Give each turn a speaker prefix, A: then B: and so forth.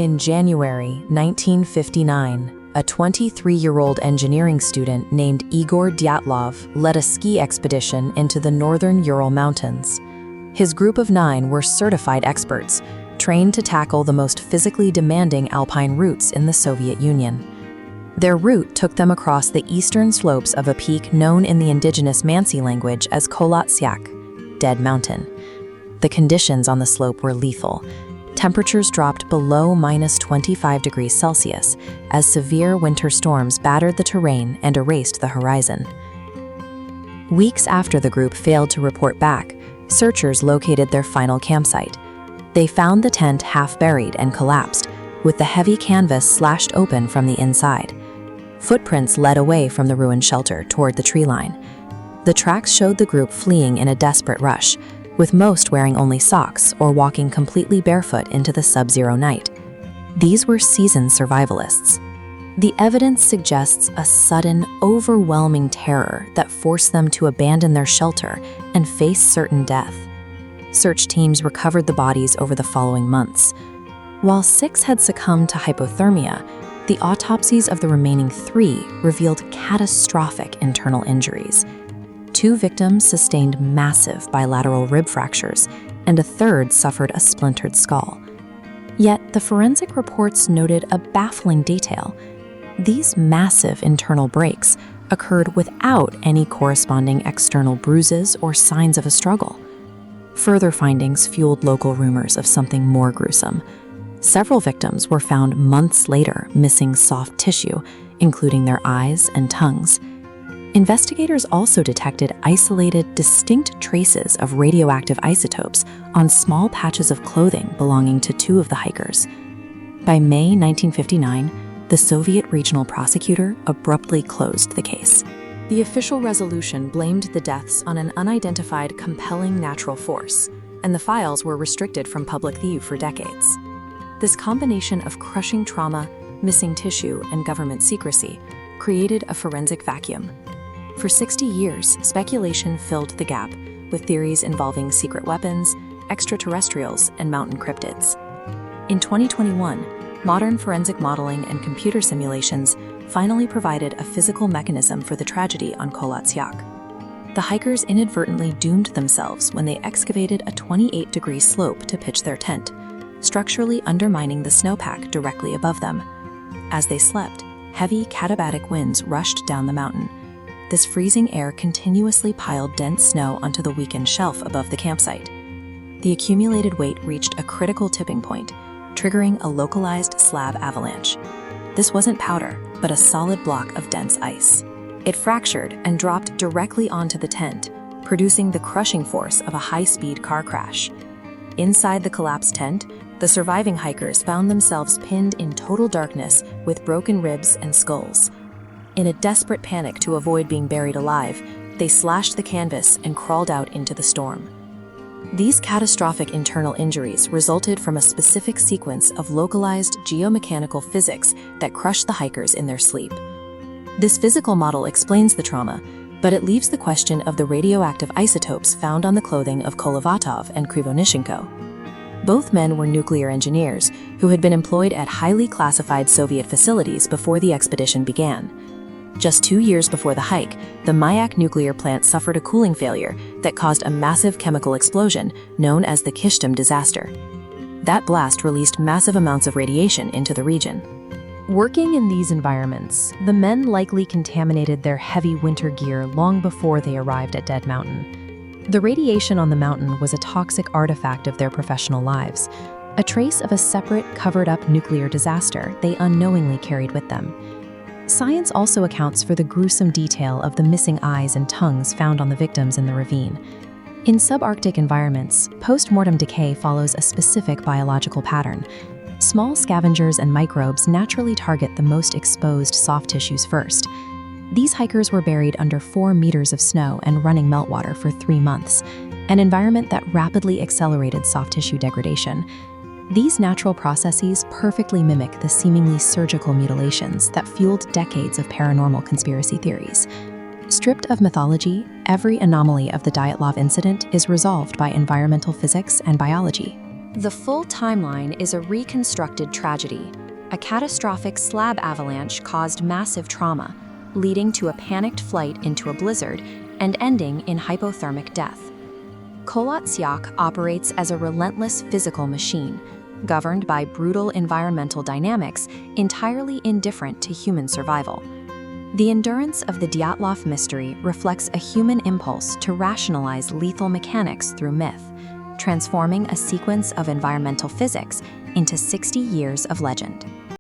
A: In January 1959, a 23-year-old engineering student named Igor Dyatlov led a ski expedition into the northern Ural Mountains. His group of 9 were certified experts, trained to tackle the most physically demanding alpine routes in the Soviet Union. Their route took them across the eastern slopes of a peak known in the indigenous Mansi language as Kolotsiak, Dead Mountain. The conditions on the slope were lethal. Temperatures dropped below -25 degrees Celsius as severe winter storms battered the terrain and erased the horizon. Weeks after the group failed to report back, searchers located their final campsite. They found the tent half buried and collapsed, with the heavy canvas slashed open from the inside. Footprints led away from the ruined shelter toward the tree line. The tracks showed the group fleeing in a desperate rush, with most wearing only socks or walking completely barefoot into the sub-zero night. These were seasoned survivalists. The evidence suggests a sudden, overwhelming terror that forced them to abandon their shelter and face certain death. Search teams recovered the bodies over the following months. While 6 had succumbed to hypothermia, the autopsies of the remaining 3 revealed catastrophic internal injuries. 2 victims sustained massive bilateral rib fractures, and a third suffered a splintered skull. Yet the forensic reports noted a baffling detail. These massive internal breaks occurred without any corresponding external bruises or signs of a struggle. Further findings fueled local rumors of something more gruesome. Several victims were found months later missing soft tissue, including their eyes and tongues. Investigators also detected isolated, distinct traces of radioactive isotopes on small patches of clothing belonging to 2 of the hikers. By May 1959, the Soviet regional prosecutor abruptly closed the case. The official resolution blamed the deaths on an unidentified compelling natural force, and the files were restricted from public view for decades. This combination of crushing trauma, missing tissue, and government secrecy created a forensic vacuum. For 60 years, speculation filled the gap, with theories involving secret weapons, extraterrestrials, and mountain cryptids. In 2021, modern forensic modeling and computer simulations finally provided a physical mechanism for the tragedy on Kolotsiak. The hikers inadvertently doomed themselves when they excavated a 28-degree slope to pitch their tent, structurally undermining the snowpack directly above them. As they slept, heavy katabatic winds rushed down the mountain. This freezing air continuously piled dense snow onto the weakened shelf above the campsite. The accumulated weight reached a critical tipping point, triggering a localized slab avalanche. This wasn't powder, but a solid block of dense ice. It fractured and dropped directly onto the tent, producing the crushing force of a high-speed car crash. Inside the collapsed tent, the surviving hikers found themselves pinned in total darkness with broken ribs and skulls. In a desperate panic to avoid being buried alive, they slashed the canvas and crawled out into the storm. These catastrophic internal injuries resulted from a specific sequence of localized geomechanical physics that crushed the hikers in their sleep. This physical model explains the trauma, but it leaves the question of the radioactive isotopes found on the clothing of Kolovatov and Krivonishenko. Both men were nuclear engineers who had been employed at highly classified Soviet facilities before the expedition began. Just 2 years before the hike, the Mayak nuclear plant suffered a cooling failure that caused a massive chemical explosion known as the Kishtim disaster. That blast released massive amounts of radiation into the region. Working in these environments, the men likely contaminated their heavy winter gear long before they arrived at Dead Mountain. The radiation on the mountain was a toxic artifact of their professional lives, a trace of a separate, covered-up nuclear disaster they unknowingly carried with them. Science also accounts for the gruesome detail of the missing eyes and tongues found on the victims in the ravine. In subarctic environments, post-mortem decay follows a specific biological pattern. Small scavengers and microbes naturally target the most exposed soft tissues first. These hikers were buried under 4 meters of snow and running meltwater for 3 months, an environment that rapidly accelerated soft tissue degradation. These natural processes perfectly mimic the seemingly surgical mutilations that fueled decades of paranormal conspiracy theories. Stripped of mythology, every anomaly of the Dyatlov incident is resolved by environmental physics and biology. The full timeline is a reconstructed tragedy. A catastrophic slab avalanche caused massive trauma, leading to a panicked flight into a blizzard and ending in hypothermic death. Kholat Syakh operates as a relentless physical machine, governed by brutal environmental dynamics entirely indifferent to human survival. The endurance of the Dyatlov mystery reflects a human impulse to rationalize lethal mechanics through myth, transforming a sequence of environmental physics into 60 years of legend.